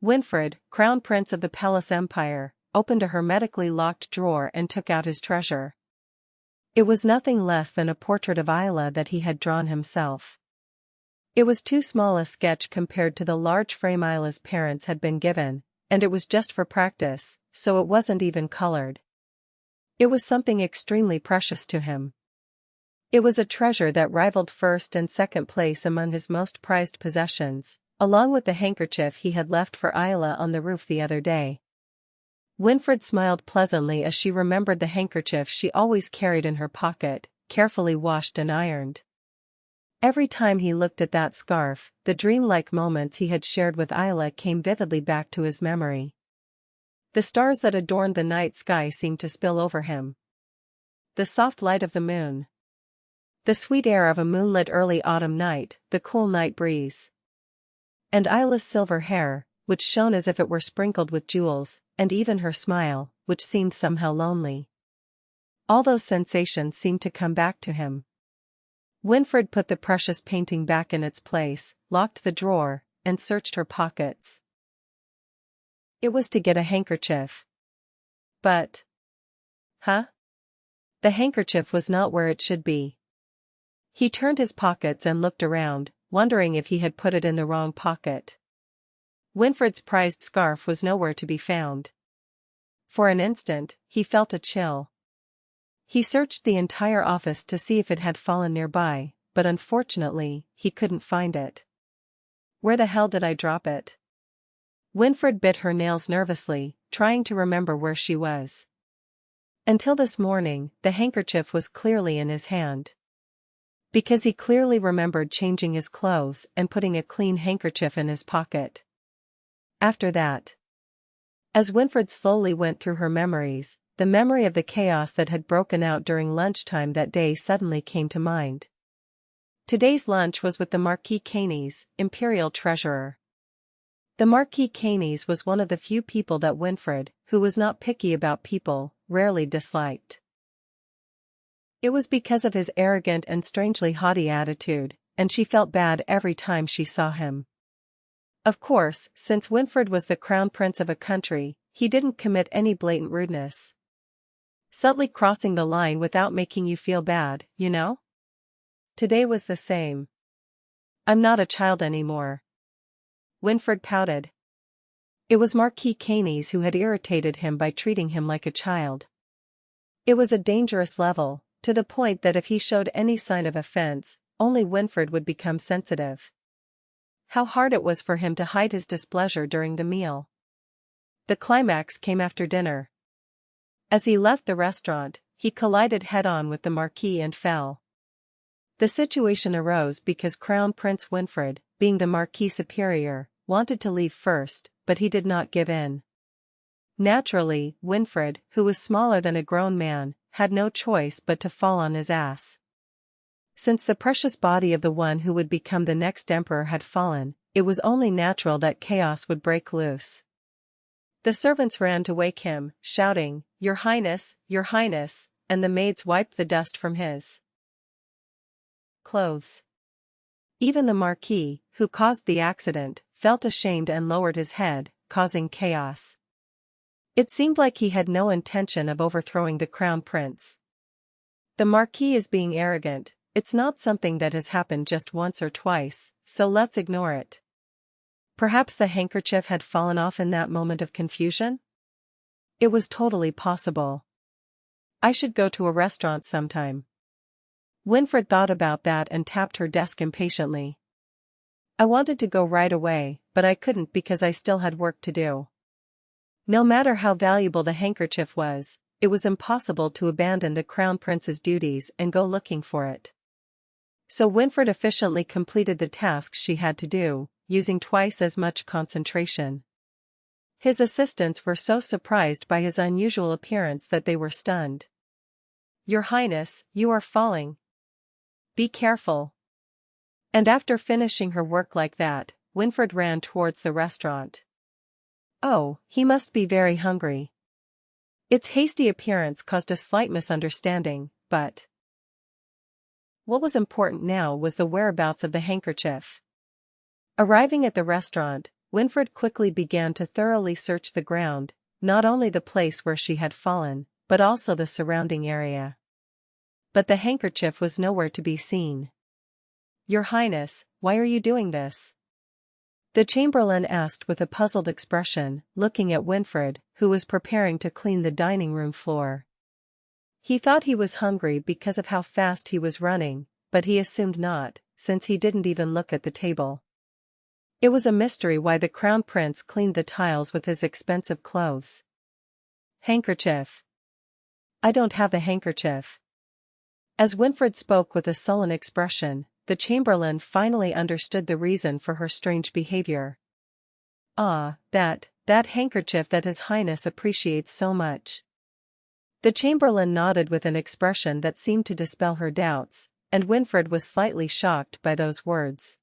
Winfred, Crown Prince of the Peles Empire, opened a hermetically locked drawer and took out his treasure. It was nothing less than a portrait of Ayla that he had drawn himself. It was too small a sketch compared to the large frame Ayla's parents had been given, and it was just for practice, so it wasn't even colored. It was something extremely precious to him. It was a treasure that rivaled first and second place among his most prized possessions, along with the handkerchief he had left for Ayla on the roof the other day. Winfred smiled pleasantly as she remembered the handkerchief she always carried in her pocket, carefully washed and ironed. Every time he looked at that scarf, the dreamlike moments he had shared with Ayla came vividly back to his memory. The stars that adorned the night sky seemed to spill over him. The soft light of the moon. The sweet air of a moonlit early autumn night, the cool night breeze. And Ayla's silver hair, which shone as if it were sprinkled with jewels, and even her smile, which seemed somehow lonely. All those sensations seemed to come back to him. Winfred put the precious painting back in its place, locked the drawer, and searched her pockets. It was to get a handkerchief. But... The handkerchief was not where it should be. He turned his pockets and looked around, wondering if he had put it in the wrong pocket. Winfred's prized scarf was nowhere to be found. For an instant, he felt a chill. He searched the entire office to see if it had fallen nearby, but unfortunately, he couldn't find it. Where the hell did I drop it? Winfred bit her nails nervously, trying to remember where she was. Until this morning, the handkerchief was clearly in his hand. Because he clearly remembered changing his clothes and putting a clean handkerchief in his pocket. After that. As Winfred slowly went through her memories, the memory of the chaos that had broken out during lunchtime that day suddenly came to mind. Today's lunch was with the Marquis Canes, Imperial Treasurer. The Marquis Canes was one of the few people that Winfred, who was not picky about people, rarely disliked. It was because of his arrogant and strangely haughty attitude, and she felt bad every time she saw him. Of course, since Winfred was the crown prince of a country, he didn't commit any blatant rudeness. Subtly crossing the line without making you feel bad, you know? Today was the same. I'm not a child anymore. Winfred pouted. It was Marquis Canes who had irritated him by treating him like a child. It was a dangerous level, to the point that if he showed any sign of offense, only Winfred would become sensitive. How hard it was for him to hide his displeasure during the meal. The climax came after dinner. As he left the restaurant, he collided head-on with the Marquis and fell. The situation arose because Crown Prince Winfred, being the Marquis Superior, wanted to leave first, but he did not give in. Naturally, Winfred, who was smaller than a grown man, had no choice but to fall on his ass. Since the precious body of the one who would become the next emperor had fallen, it was only natural that chaos would break loose. The servants ran to wake him, shouting, Your Highness, and the maids wiped the dust from his clothes. Even the Marquis, who caused the accident, felt ashamed and lowered his head, causing chaos. It seemed like he had no intention of overthrowing the crown prince. The Marquis is being arrogant. It's not something that has happened just once or twice, so let's ignore it. Perhaps the handkerchief had fallen off in that moment of confusion? It was totally possible. I should go to a restaurant sometime. Winfred thought about that and tapped her desk impatiently. I wanted to go right away, but I couldn't because I still had work to do. No matter how valuable the handkerchief was, it was impossible to abandon the crown prince's duties and go looking for it. So Winfred efficiently completed the tasks she had to do, using twice as much concentration. His assistants were so surprised by his unusual appearance that they were stunned. Your Highness, you are falling. Be careful. And after finishing her work like that, Winfred ran towards the restaurant. Oh, he must be very hungry. Its hasty appearance caused a slight misunderstanding, but what was important now was the whereabouts of the handkerchief. Arriving at the restaurant, Winfred quickly began to thoroughly search the ground, not only the place where she had fallen, but also the surrounding area. But the handkerchief was nowhere to be seen. "Your Highness, why are you doing this?" the chamberlain asked with a puzzled expression, looking at Winfred, who was preparing to clean the dining room floor. He thought he was hungry because of how fast he was running, but he assumed not, since he didn't even look at the table. It was a mystery why the crown prince cleaned the tiles with his expensive clothes. "Handkerchief. I don't have a handkerchief." As Winfred spoke with a sullen expression, the chamberlain finally understood the reason for her strange behavior. "Ah, that handkerchief that His Highness appreciates so much." The chamberlain nodded with an expression that seemed to dispel her doubts, and Winfred was slightly shocked by those words.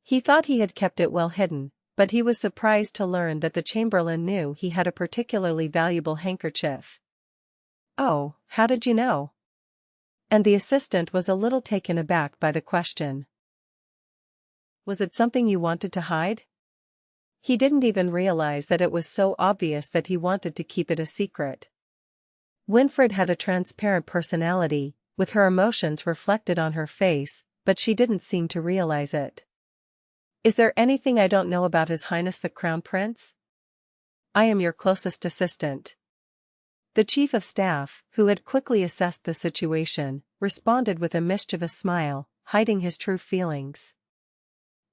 He thought he had kept it well hidden, but he was surprised to learn that the chamberlain knew he had a particularly valuable handkerchief. "Oh, how did you know?" And the assistant was a little taken aback by the question. "Was it something you wanted to hide?" He didn't even realize that it was so obvious that he wanted to keep it a secret. Winfred had a transparent personality, with her emotions reflected on her face, but she didn't seem to realize it. "Is there anything I don't know about His Highness the Crown Prince? I am your closest assistant." The chief of staff, who had quickly assessed the situation, responded with a mischievous smile, hiding his true feelings.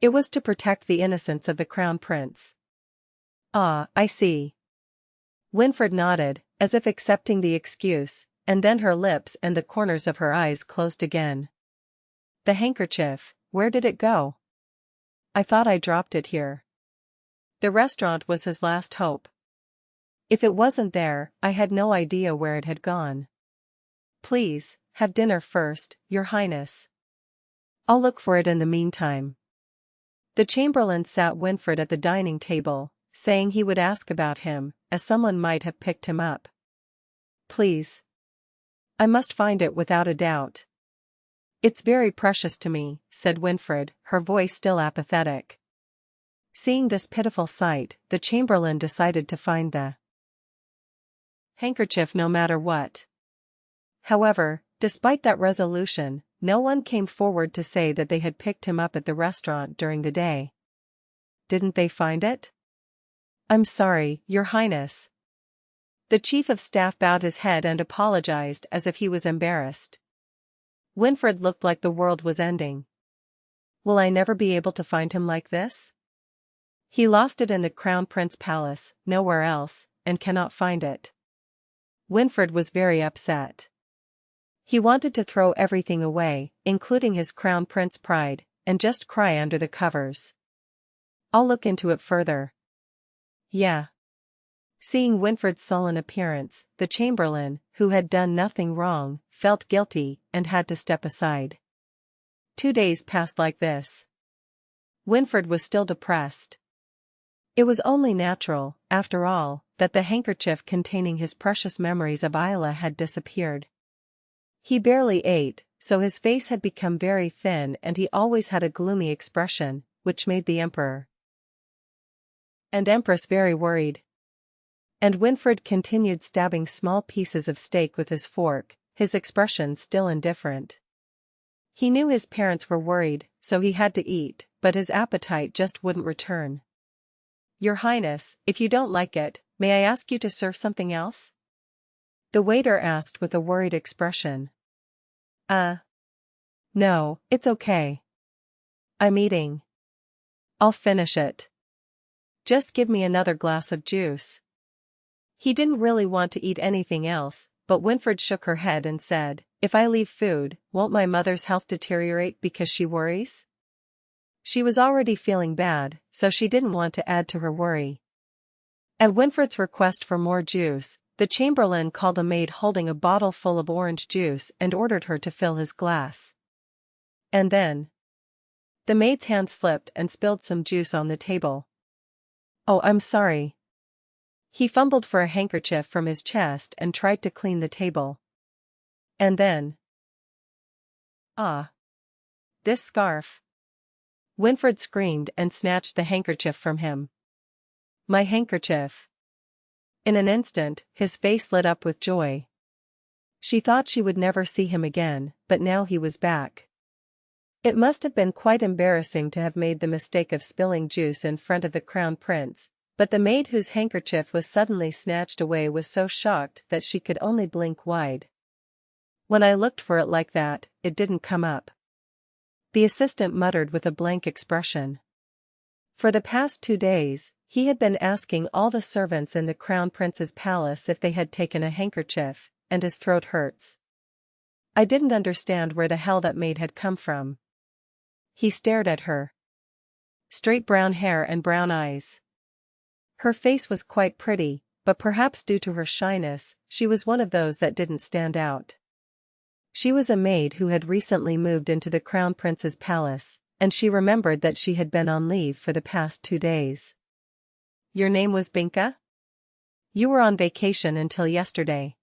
It was to protect the innocence of the crown prince. "Ah, I see." Winfred nodded, as if accepting the excuse, and then her lips and the corners of her eyes closed again. "The handkerchief, where did it go?" "I thought I dropped it here." The restaurant was his last hope. If it wasn't there, I had no idea where it had gone. "Please, have dinner first, Your Highness. I'll look for it in the meantime." The chamberlain sat Winfred at the dining table, saying he would ask about him, as someone might have picked him up. "Please. I must find it without a doubt." "It's very precious to me," said Winfred, her voice still apathetic. Seeing this pitiful sight, the chamberlain decided to find the handkerchief no matter what. However, despite that resolution, no one came forward to say that they had picked him up at the restaurant during the day. "Didn't they find it?" "I'm sorry, Your Highness." The chief of staff bowed his head and apologized as if he was embarrassed. Winfred looked like the world was ending. "Will I never be able to find him like this? He lost it in the Crown Prince Palace, nowhere else, and cannot find it." Winfred was very upset. He wanted to throw everything away, including his crown prince pride, and just cry under the covers. "I'll look into it further." "Yeah." Seeing Winfred's sullen appearance, the chamberlain, who had done nothing wrong, felt guilty and had to step aside. 2 days passed like this. Winfred was still depressed. It was only natural, after all, that the handkerchief containing his precious memories of Ayla had disappeared. He barely ate, so his face had become very thin and he always had a gloomy expression, which made the emperor and empress very worried. And Winfred continued stabbing small pieces of steak with his fork, his expression still indifferent. He knew his parents were worried, so he had to eat, but his appetite just wouldn't return. "Your Highness, if you don't like it, may I ask you to serve something else?" the waiter asked with a worried expression. No, it's okay. I'm eating. I'll finish it. Just give me another glass of juice." He didn't really want to eat anything else, but Winfred shook her head and said, "If I leave food, won't my mother's health deteriorate because she worries?" She was already feeling bad, so she didn't want to add to her worry. At Winfred's request for more juice, the chamberlain called a maid holding a bottle full of orange juice and ordered her to fill his glass. And then the maid's hand slipped and spilled some juice on the table. "Oh, I'm sorry." He fumbled for a handkerchief from his chest and tried to clean the table. And then, "Ah. This scarf." Winfred screamed and snatched the handkerchief from him. My handkerchief. In an instant, his face lit up with joy. She thought she would never see him again, but now he was back. It must have been quite embarrassing to have made the mistake of spilling juice in front of the crown prince, but the maid whose handkerchief was suddenly snatched away was so shocked that she could only blink wide. When I looked for it like that, it didn't come up. The assistant muttered with a blank expression. For the past 2 days, he had been asking all the servants in the crown prince's palace if they had taken a handkerchief, and his throat hurts. I didn't understand where the hell that maid had come from. He stared at her. Straight brown hair and brown eyes. Her face was quite pretty, but perhaps due to her shyness, she was one of those that didn't stand out. She was a maid who had recently moved into the crown prince's palace, and she remembered that she had been on leave for the past 2 days. Your name was Binka? You were on vacation until yesterday.